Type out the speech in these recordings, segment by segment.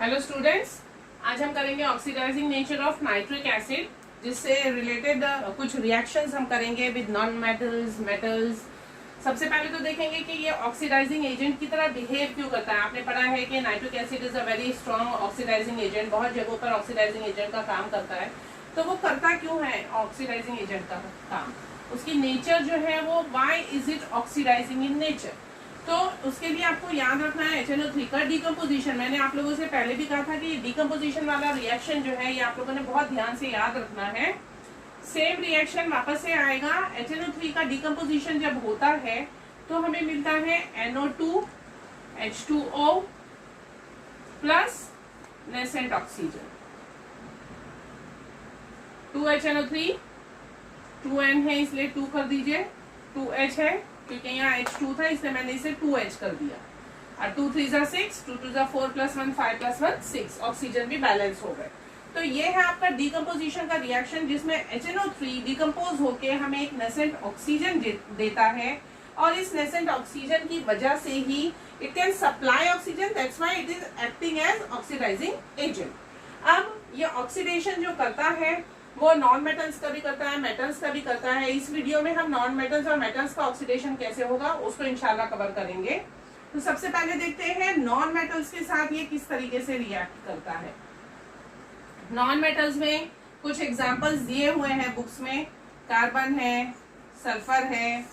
Hello students, आज हम करेंगे oxidising nature of nitric acid, जिससे रिलेटेड कुछ रिएक्शंस हम करेंगे विद नॉन मेटल्स, मेटल्स। सबसे पहले तो देखेंगे कि ये ऑक्सीडाइजिंग एजेंट की तरह बिहेव क्यों करता है। आपने पढ़ा है कि nitric acid is a very strong oxidising agent, बहुत जगहों पर ऑक्सीडाइजिंग एजेंट का काम करता है। तो वो करता क्यों है ऑक्सीडाइजिंग एजेंट का काम, उसकी नेचर जो है वो why is it oxidising in nature. तो उसके लिए आपको याद रखना है HNO3 का डिकम्पोजिशन। मैंने आप लोगों से पहले भी कहा था कि डिकम्पोजिशन वाला रिएक्शन जो है ये आप लोगों ने बहुत ध्यान से याद रखना है। सेम रिएक्शन वापस से आएगा। HNO3 का डिकम्पोजिशन जब होता है तो हमें मिलता है NO2 H2O plus nascent oxygen. 2HNO3 2N है इसलिए 2 कर दीजिए, 2H है क्योंकि यहाँ H2 था इसलिए मैंने इसे 2H कर दिया, और 2 3 जा 6, 2 2 जा 4 + 1 5 + 1 6, ऑक्सीजन भी बैलेंस हो गए। तो ये है आपका डिकम्पोजिशन का रिएक्शन, जिसमें HNO3 डिकम्पोज होके हमें एक नेसेंट ऑक्सीजन देता है, और इस नेसेंट ऑक्सीजन की वजह से ही it can supply oxygen, that's why it is acting as oxidising agent. अब ये ऑक्सीडेशन जो करता है वो नॉन मेटल्स का भी करता है, मेटल्स का भी करता है। इस वीडियो में हम नॉन मेटल्स और मेटल्स का ऑक्सीडेशन कैसे होगा उसको इंशाल्लाह कवर करेंगे। तो सबसे पहले देखते हैं नॉन मेटल्स के साथ ये किस तरीके से रिएक्ट करता है। नॉन मेटल्स में कुछ एग्जांपल्स दिए हुए हैं बुक्स में, कार्बन है, सल्फर है,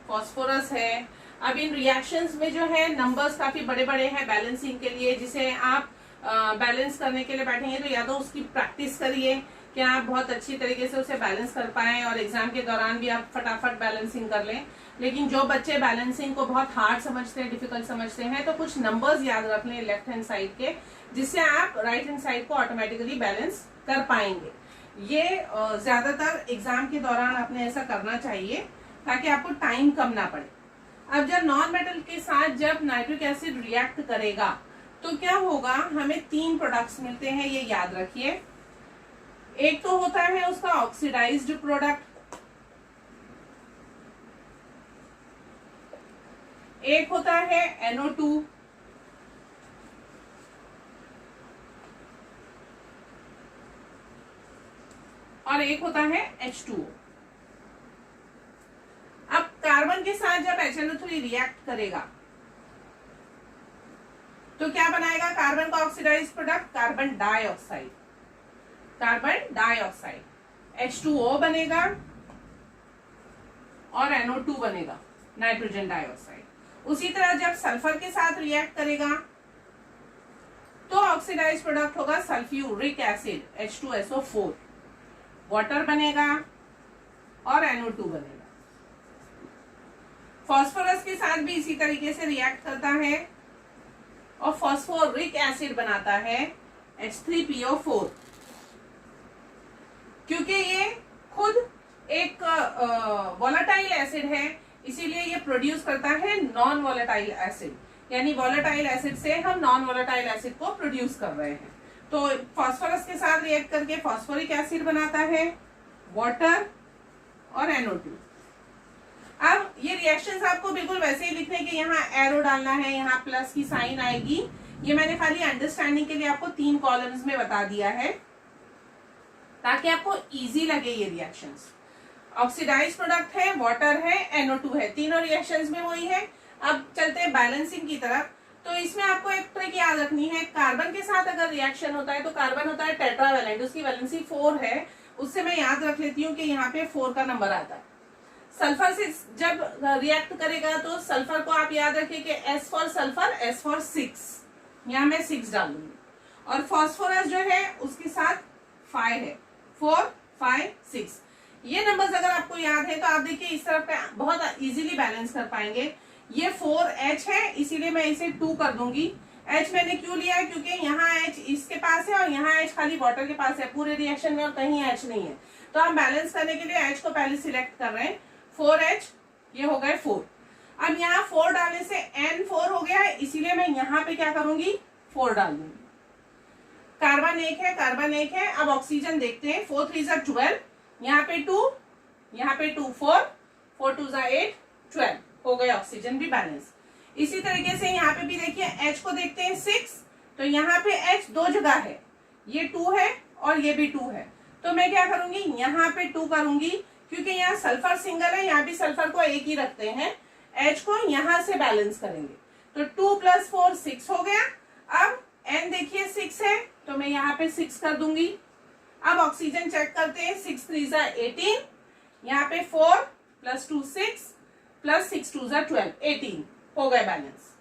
फॉस्फोरस है। अब इन रिएक्शंस में जो है नंबर्स काफी बड़े बड़े हैं बैलेंसिंग के लिए, जिसे आप बैलेंस करने के लिए बैठेंगे तो या तो उसकी प्रैक्टिस करिए कि आप बहुत अच्छी तरीके से उसे बैलेंस कर पाएं और एग्जाम के दौरान भी आप फटाफट बैलेंसिंग कर लें। लेकिन जो बच्चे बैलेंसिंग को बहुत हार्ड समझते हैं, डिफिकल्ट समझते हैं, तो कुछ नंबर्स याद रख लें लेफ्ट हैंड साइड के, जिससे आप राइट हैंड साइड को ऑटोमेटिकली बैलेंस कर पाएंगे। ये ज्यादातर एग्जाम के दौरान आपने ऐसा करना चाहिए ताकि आपको टाइम कम ना पड़े। अब जब नॉन मेटल के साथ जब नाइट्रिक एसिड रिएक्ट करेगा तो क्या होगा, हमें 3 प्रोडक्ट्स मिलते हैं, ये याद रखिए। एक तो होता है उसका ऑक्सीडाइज्ड प्रोडक्ट, एक होता है NO2, और एक होता है H2O। अब कार्बन के साथ जब HNO3 रिएक्ट करेगा तो क्या बनाएगा कार्बन का oxidised product, carbon dioxide, carbon dioxide, H2O बनेगा और NO2 बनेगा, नाइट्रोजन डाइऑक्साइड। उसी तरह जब सल्फर के साथ रिएक्ट करेगा तो ऑक्सीडाइज्ड प्रोडक्ट होगा सल्फ्यूरिक एसिड H2SO4, वाटर बनेगा और NO2 बनेगा। फास्फोरस के साथ भी इसी तरीके से रिएक्ट करता है और फास्फोरिक एसिड बनाता है H3PO4। क्योंकि ये खुद एक वोलेटाइल एसिड है इसीलिए ये प्रोड्यूस करता है नॉन वोलेटाइल एसिड, यानी वोलेटाइल एसिड से हम नॉन वोलेटाइल एसिड को प्रोड्यूस कर रहे हैं। तो फास्फोरस के साथ रिएक्ट करके फास्फोरिक एसिड बनाता है, वाटर और NO2। अब ये रिएक्शंस आपको बिल्कुल वैसे ही लिखने के, यहाँ एरो डालना है, यहाँ प्लस की साइन आएगी। ये मैंने खाली अंडरस्टैंडिंग के लिए आपको 3 कॉलम्स में बता दिया है ताकि आपको इजी लगे ये रिएक्शंस। ऑक्सीडाइज्ड प्रोडक्ट है, वाटर है, NO2 है, तीनों रिएक्शंस में वही है। अब चलते हैं बैलेंसिंग की तरफ। तो इसमें आपको एक ट्रिक याद रखनी है, कार्बन के साथ अगर रिएक्शन होता है तो कार्बन होता है टेट्रावैलेंट, उसकी वैलेंसी 4 है, उससे मैं याद रख लेती हूँ कि यहाँ पे 4 का नंबर आता है। सल्फर से जब रिएक्ट करेगा तो सल्फर को आप याद रखिए कि S for sulphur, S for 6, यहाँ मैं 6 डालूंगी। और फास्फोरस जो है उसके साथ 5 है, 4 5 6। ये नंबर्स अगर आपको याद है तो आप देखिए इस तरफ पे बहुत इजीली बैलेंस कर पाएंगे। ये 4H है इसीलिए मैं इसे 2 कर दूंगी। H मैंने क्यों लिया है, क्योंकि यहाँ H इसके पास है और यहाँ H खाली वाटर के पास है, पूरे रिएक्शन में और कहीं H नहीं है। तो हम बैलेंस करने के लिए H को पहले सिलेक्ट कर रहे हैं। 4H, ये हो गए 4। अब यहाँ 4 डालने से N4 हो गया है, इसीलिए मैं यहाँ पे क्या करूंगी, 4 डाल दूंगी। कार्बन 1 है, कार्बन 1 है। अब ऑक्सीजन देखते हैं, 4 3 जा 12, यहाँ पे 2, यहाँ पे 2 4, 4 2 जा 8 12 हो गए, ऑक्सीजन भी बैलेंस। इसी तरीके से यहाँ पे भी देखिए H को देखते हैं 6, तो यहाँ पे H दो जगह है, ये 2 है और ये भी 2 है, तो मैं क्या करूंगी, यहाँ पे 2 करूंगी, क्योंकि यहाँ सल्फर सिंगल है, यहाँ भी सल्फर को एक ही रखते हैं, H को यहाँ से बैलेंस करेंगे, तो 2 + 4 6 हो गया। अब N देखिए 6 है, तो मैं यहाँ पे 6 कर दूंगी। अब ऑक्सीजन चेक करते हैं, 6 3 = 18, यहाँ पे 4 + 2 6 + 6 2 = 12, 18 हो गए बैलेंस।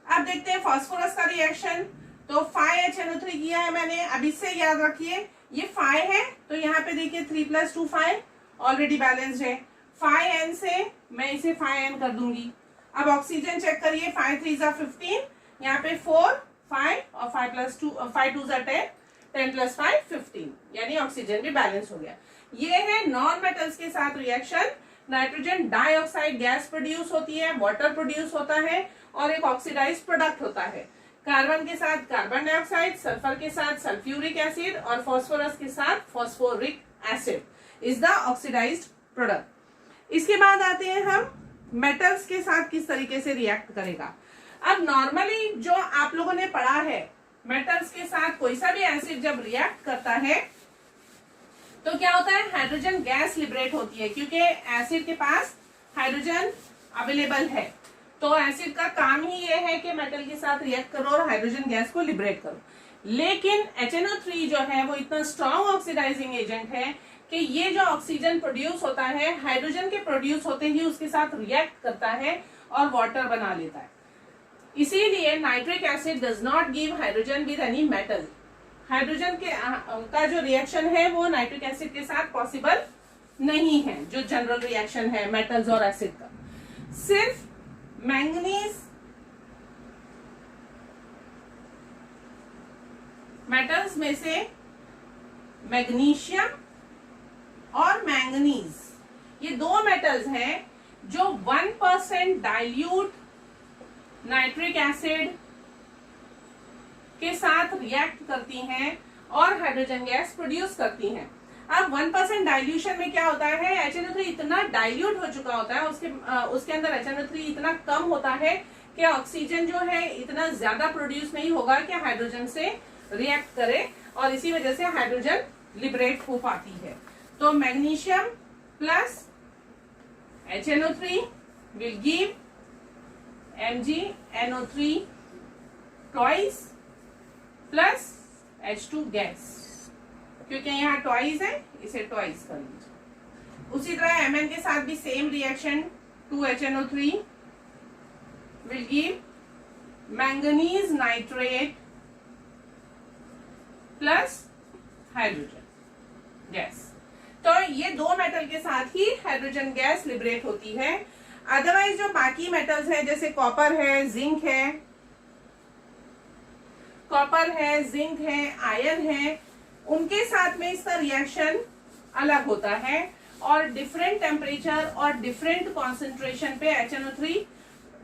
अब देखते हैं फास्फोरस का रिएक्शन, तो 5HNO3 किया है मैंने। अब इससे याद रखिए ये 5 है, तो यहाँ पे देखिए 3 + 2 5 ऑलरेडी बैलेंस्ड है। 5N से मैं इसे 5N कर दूंगी। अब ऑक्सीजन चेक करिए, 5 3 = 15, यहाँ पे 4 5 और 5 + 2 5 2 = 10, 10 + 5 15, यानी ऑक्सीजन भी बैलेंस हो गया। ये है नॉन मेटल्स के साथ reaction. Nitrogen dioxide gas produce होती है, वाटर प्रोड्यूस होता है और एक ऑक्सीडाइज प्रोडक्ट होता है। कार्बन के साथ कार्बन डाइऑक्साइड, सल्फर के साथ सल्फ्यूरिक एसिड और फास्फोरस के साथ phosphoric acid is the oxidised product. इसके बाद आते हैं हम मेटल्स के साथ किस तरीके से रिएक्ट करेगा। अब नॉर्मली जो आप लोगों ने पढ़ा है, मेटल्स के साथ कोई सा भी एसिड जब रिएक्ट करता है तो क्या होता है, हाइड्रोजन गैस लिबरेट होती है, क्योंकि एसिड के पास हाइड्रोजन अवेलेबल है। तो एसिड का काम ही ये है कि मेटल के साथ रिएक्ट करो और हाइड्रोजन गैस को लिबरेट करो। लेकिन HNO3 जो है वो इतना स्ट्रॉन्ग ऑक्सीडाइजिंग एजेंट है कि ये जो ऑक्सीजन प्रोड्यूस होता है, हाइड्रोजन के प्रोड्यूस होते ही उसके साथ रिएक्ट करता है और वाटर बना लेता है। इसीलिए nitric acid does not give hydrogen with any metal. Hydrogen के का जो रिएक्शन है वो नाइट्रिक एसिड के साथ पॉसिबल नहीं है, जो जनरल रिएक्शन है मेटल्स और एसिड का। सिर्फ मैंगनीज, मेटल्स में से मैग्नीशियम और मैंगनीज, ये दो मेटल्स हैं जो 1% डाइल्यूट नाइट्रिक एसिड के साथ रिएक्ट करती हैं और हाइड्रोजन गैस प्रोड्यूस करती हैं। अब 1% डाइल्यूशन में क्या होता है, HNO3 इतना डाइल्यूट हो चुका होता है, उसके अंदर HNO3 इतना कम होता है कि ऑक्सीजन जो है इतना ज्यादा प्रोड्यूस नहीं होगा कि हाइड्रोजन से रिएक्ट करे, और इसी वजह से हाइड्रोजन लिबरेट हो पाती है। तो magnesium plus HNO3 will give MgNO3 twice plus H2 gas, क्योंकि यहाँ ट्वाइस है, इसे ट्वाइस कर लीजिए। उसी तरह Mn के साथ भी same reaction, 2HNO3 will give manganese nitrate plus hydrogen gas. तो ये दो मेटल के साथ ही हाइड्रोजन गैस लिबरेट होती है। अदरवाइज जो बाकी मेटल्स है, जैसे कॉपर है, जिंक है, जिंक है, आयरन है, उनके साथ में इसका रिएक्शन अलग होता है और डिफरेंट टेम्परेचर और डिफरेंट कॉन्सेंट्रेशन पे HNO3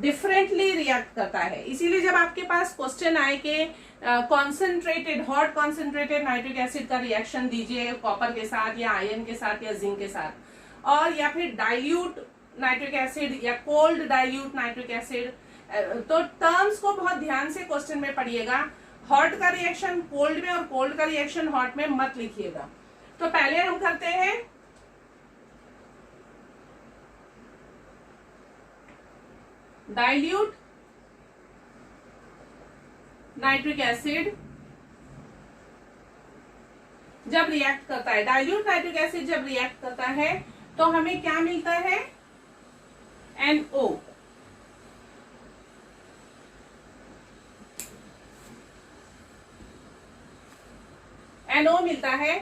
डिफरेंटली रिएक्ट करता है। इसीलिए जब आपके पास क्वेश्चन आए कि concentrated, hot concentrated nitric acid का रिएक्शन दीजिए कॉपर के साथ या आयरन के साथ या जिंक के साथ, और या फिर डाइल्यूट नाइट्रिक एसिड या कोल्ड डाइल्यूट नाइट्रिक एसिड, तो टर्म्स को बहुत ध्यान से क्वेश्चन में पढ़िएगा। हॉट का रिएक्शन कोल्ड में और कोल्ड का रिएक्शन हॉट में मत लिखिएगा। तो पहले हम करते हैं डाइल्यूट नाइट्रिक एसिड जब रिएक्ट करता है, डाइल्यूट नाइट्रिक एसिड जब रिएक्ट करता है तो हमें क्या मिलता है, NO। NO मिलता है,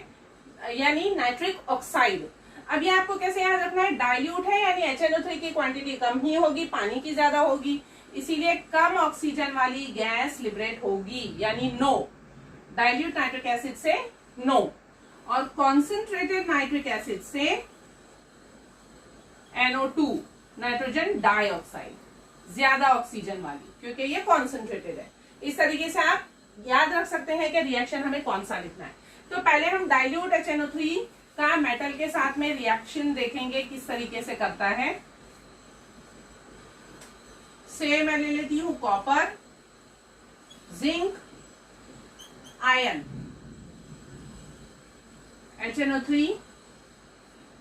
यानी नाइट्रिक ऑक्साइड। अब ये आपको कैसे याद रखना है, डाइल्यूट है यानी HNO3 की क्वांटिटी कम ही होगी, पानी की ज्यादा होगी, इसीलिए कम ऑक्सीजन वाली गैस लिबरेट होगी, यानी नो। डाइल्यूट नाइट्रिक एसिड से नो, और कॉन्सेंट्रेटेड नाइट्रिक एसिड से NO2 नाइट्रोजन डाइऑक्साइड, ज्यादा ऑक्सीजन वाली, क्योंकि ये कॉन्सेंट्रेटेड है। इस तरीके से आप याद रख सकते हैं कि रिएक्शन हमें कौन सा लिखना है। तो पहले हम डाइल्यूट HNO3 का मेटल के साथ में रिएक्शन देखेंगे किस तरीके से करता है। से मैं ले लेती हूं कॉपर, जिंक, आयन HNO3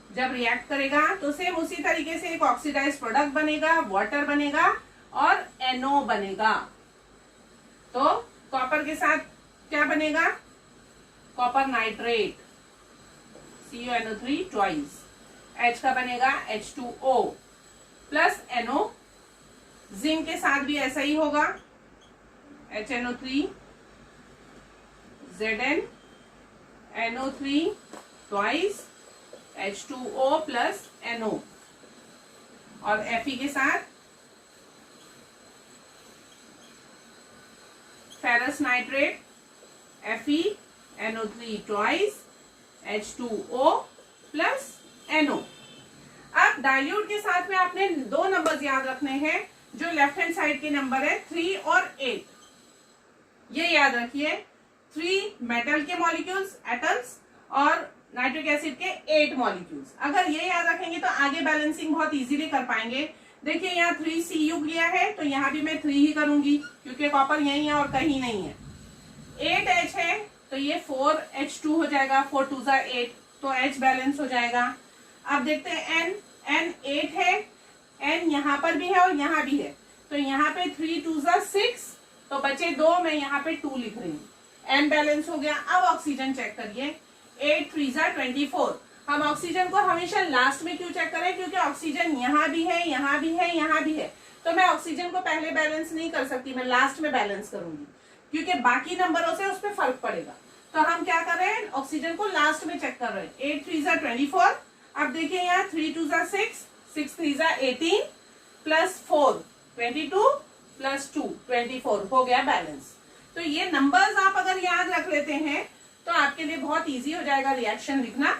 जब रिएक्ट करेगा तो सेम उसी तरीके से एक ऑक्सीडाइज प्रोडक्ट बनेगा, वाटर बनेगा और NO बनेगा। तो कॉपर के साथ क्या बनेगा? Copper nitrate CuNO3 twice. H का बनेगा H2O प्लस NO। जिंक के साथ भी ऐसा ही होगा, HNO3 Zn NO3 twice H2O plus NO। और Fe के साथ ferrous nitrate Fe NO3 twice H2O plus NO। अब डाइल्यूट के साथ में आपने दो नंबर्स याद रखने हैं, जो लेफ्ट हैंड साइड के नंबर है 3 और 8। ये याद रखिए, 3 मेटल के मॉलिक्यूल्स एटम्स और नाइट्रिक एसिड के 8 मॉलिक्यूल्स। अगर ये याद रखेंगे तो आगे बैलेंसिंग बहुत इजीली कर पाएंगे। देखिए यहाँ 3Cu लिया है तो यहाँ भी मैं 3 ही करूंगी क्योंकि कॉपर यही है और कहीं नहीं है। 8H है तो ये 4H2 हो जाएगा, 4 2 8, तो H बैलेंस हो जाएगा। अब देखते हैं N 8 है, N यहाँ पर भी है और यहाँ भी है, तो यहाँ पे 3 2 6, तो बचे 2, मैं यहाँ पे 2 लिख रही हूँ। N बैलेंस हो गया। अब ऑक्सीजन चेक करिए, 8 3 24। हम ऑक्सीजन को हमेशा लास्ट में क्यों चेक करें? क्योंकि ऑक्सीजन यहाँ भी है, यहाँ भी है, यहाँ भी है, तो मैं ऑक्सीजन को पहले बैलेंस नहीं कर सकती, मैं लास्ट में बैलेंस करूंगी क्योंकि बाकी नंबरों से उस पर फर्क पड़ेगा। तो हम क्या कर रहे हैं? ऑक्सीजन को लास्ट में चेक कर रहे हैं। 8 3 24। अब देखिए यहाँ 3 2 6, 6 3 18 प्लस 4 22 प्लस 2 24 हो गया बैलेंस। तो ये नंबर्स आप अगर याद रख लेते हैं तो आपके लिए बहुत इजी हो जाएगा रिएक्शन लिखना।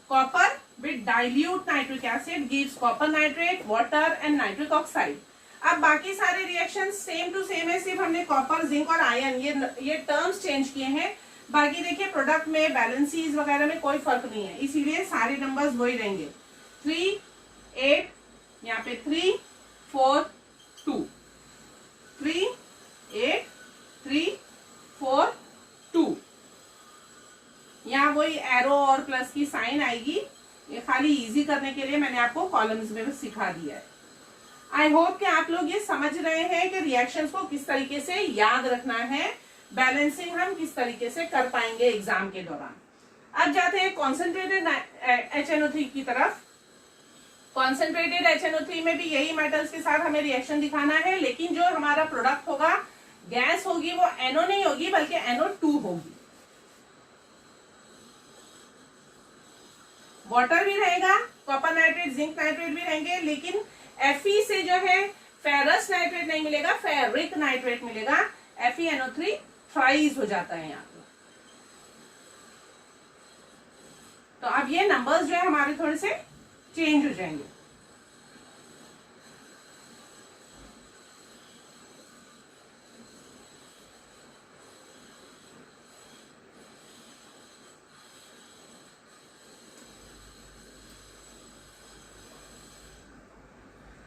Copper with dilute nitric acid gives copper nitrate, water and nitric oxide. अब बाकी सारे रिएक्शन सेम टू सेम है, सिर्फ हमने कॉपर, जिंक और आयन ये टर्म्स चेंज किए हैं। बाकी देखिए प्रोडक्ट में बैलेंसीज वगैरह में कोई फर्क नहीं है, इसीलिए सारे नंबर्स वही रहेंगे। 3 8, यहाँ पे 3 4 2, 3 8 3 4 2। यहाँ वही एरो और प्लस की साइन आएगी, ये खाली इजी करने के लिए मैंने आपको कॉलम्स में सिखा दिया है। आई होप कि आप लोग ये समझ रहे हैं कि रिएक्शंस को किस तरीके से याद रखना है, बैलेंसिंग हम किस तरीके से कर पाएंगे एग्जाम के दौरान। अब जाते हैं कॉन्सेंट्रेटेड HNO3 की तरफ। कॉन्सेंट्रेटेड HNO3 में भी यही मेटल्स के साथ हमें रिएक्शन दिखाना है, लेकिन जो हमारा प्रोडक्ट होगा, गैस होगी, वो NO नहीं होगी बल्कि NO2 होगी। वाटर भी रहेगा, कॉपर नाइट्रेट, जिंक नाइट्रेट भी रहेंगे, लेकिन Fe से जो है फेरस नाइट्रेट नहीं मिलेगा, फेरिक नाइट्रेट मिलेगा। FeNO3 थ्राइस हो जाता है यहाँ पे। तो अब ये नंबर्स जो है हमारे थोड़े से चेंज हो जाएंगे।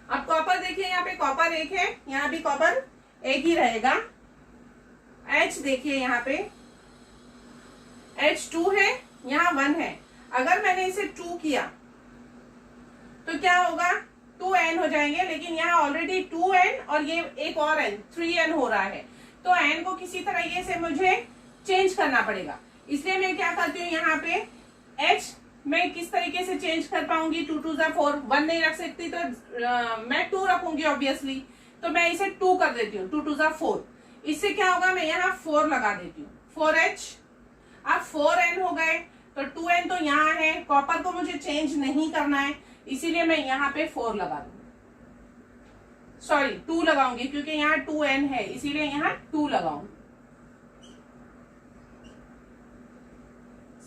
अब कॉपर देखिए, यहाँ पे कॉपर 1 है, यहाँ भी कॉपर 1 ही रहेगा। H देखिए यहाँ पे H2 है, यहाँ 1 है। अगर मैंने इसे 2 किया तो क्या होगा? 2N हो जाएंगे, लेकिन यहाँ ऑलरेडी 2N और ये एक और N 3N हो रहा है, तो N को किसी तरीके से मुझे चेंज करना पड़ेगा। इसलिए मैं क्या करती हूँ, यहाँ पे H मैं किस तरीके से चेंज कर पाऊंगी? 2 2 4, 1 नहीं रख सकती तो मैं 2 रखूंगी ऑब्वियसली, तो मैं इसे 2 कर देती हूँ। 2 2 4, इससे क्या होगा? मैं यहाँ 4 लगा देती हूँ, 4H। अब 4N हो गए, तो 2N तो यहाँ है, कॉपर को मुझे चेंज नहीं करना है, इसीलिए मैं यहाँ पे 4 लगा दूंगी, सॉरी 2 लगाऊंगी, क्योंकि यहाँ 2N है, इसीलिए यहाँ 2 लगाऊंगी।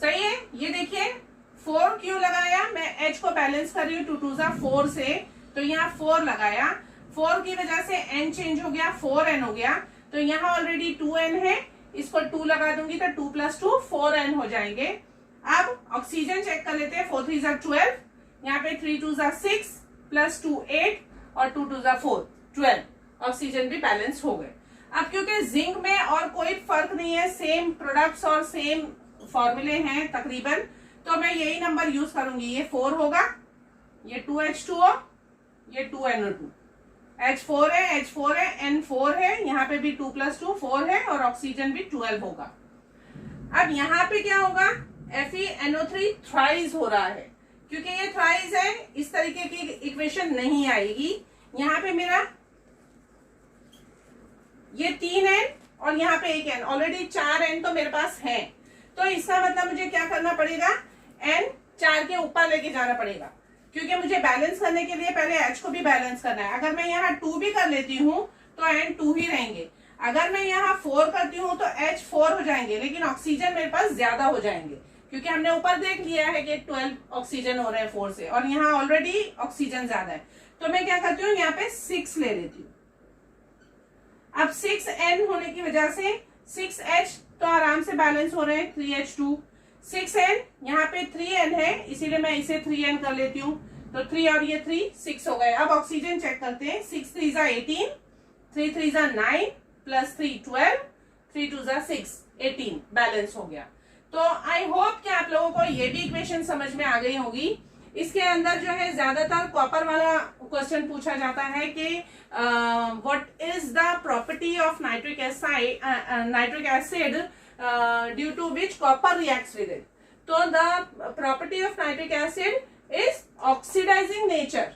सही है? ये देखिए 4 क्यों लगाया? मैं H को बैलेंस कर रही हूँ 2 2 4 से, तो यहाँ 4 लगाया। 4 की वजह से N चेंज हो गया, 4N हो गया, तो यहाँ ऑलरेडी 2N है, इसको 2 लगा दूंगी तो 2 + 2 4N हो जाएंगे। अब ऑक्सीजन चेक कर लेते हैं। 4 3 12, यहाँ पे 3 2 6 + 2 8 और 2 2 4 12। ऑक्सीजन भी बैलेंस हो गए। अब क्योंकि जिंक में और कोई फर्क नहीं है, सेम प्रोडक्ट्स और सेम फॉर्मूले हैं तकरीबन, तो मैं यही नंबर यूज करूंगी। ये 4 होगा, ये 2H2O, ये 2NO2, H4 है, H4 है, N4 है, यहाँ पे भी 2 + 2 4 है, और ऑक्सीजन भी 12 होगा। अब यहाँ पे क्या होगा, FeNO3 थ्राइस हो रहा है, क्योंकि ये थ्राइस है, इस तरीके की इक्वेशन नहीं आएगी। यहाँ पे मेरा ये 3N और यहाँ पे 1N, ऑलरेडी 4N तो मेरे पास है, तो इसका मतलब मुझे क्या करना पड़ेगा, N 4 के ऊपर लेके जाना पड़ेगा, क्योंकि मुझे बैलेंस करने के लिए पहले H को भी बैलेंस करना है। अगर मैं यहाँ 2 भी कर लेती हूँ तो N 2 ही रहेंगे, अगर मैं यहाँ 4 करती हूँ तो H 4 हो जाएंगे, लेकिन ऑक्सीजन मेरे पास ज्यादा हो जाएंगे, क्योंकि हमने ऊपर देख लिया है कि 12 ऑक्सीजन हो रहे हैं 4 से, और यहाँ ऑलरेडी ऑक्सीजन ज्यादा है। तो मैं क्या करती हूँ, यहाँ पे 6 ले लेती हूँ। अब 6N होने की वजह से 6H तो आराम से बैलेंस हो रहे हैं, 3H2, 6N, यहाँ पे 3N है, इसीलिए मैं इसे 3N कर लेती हूँ, तो 3 और ये 3 6 हो गए। अब ऑक्सीजन चेक करते हैं, 6 3 18, 3 3 9 प्लस 3 12, 3 2 6 18, बैलेंस हो गया। तो आई होप कि आप लोगों को ये भी इक्वेशन समझ में आ गई होगी। इसके अंदर जो है ज्यादातर कॉपर वाला क्वेश्चन पूछा जाता है कि what is the property of nitric acid due to which copper reacts with it. तो the property of nitric acid is oxidising nature,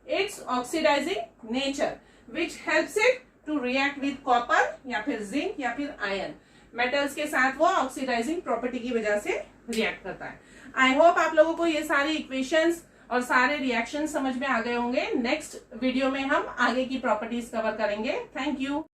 it's oxidising nature which helps it to react with copper या फिर zinc या फिर iron metals के साथ, वो oxidising property की वजह से रिएक्ट करता है। आई होप आप लोगों को ये सारी इक्वेशंस और सारे रिएक्शन समझ में आ गए होंगे। नेक्स्ट वीडियो में हम आगे की प्रॉपर्टीज कवर करेंगे। Thank you.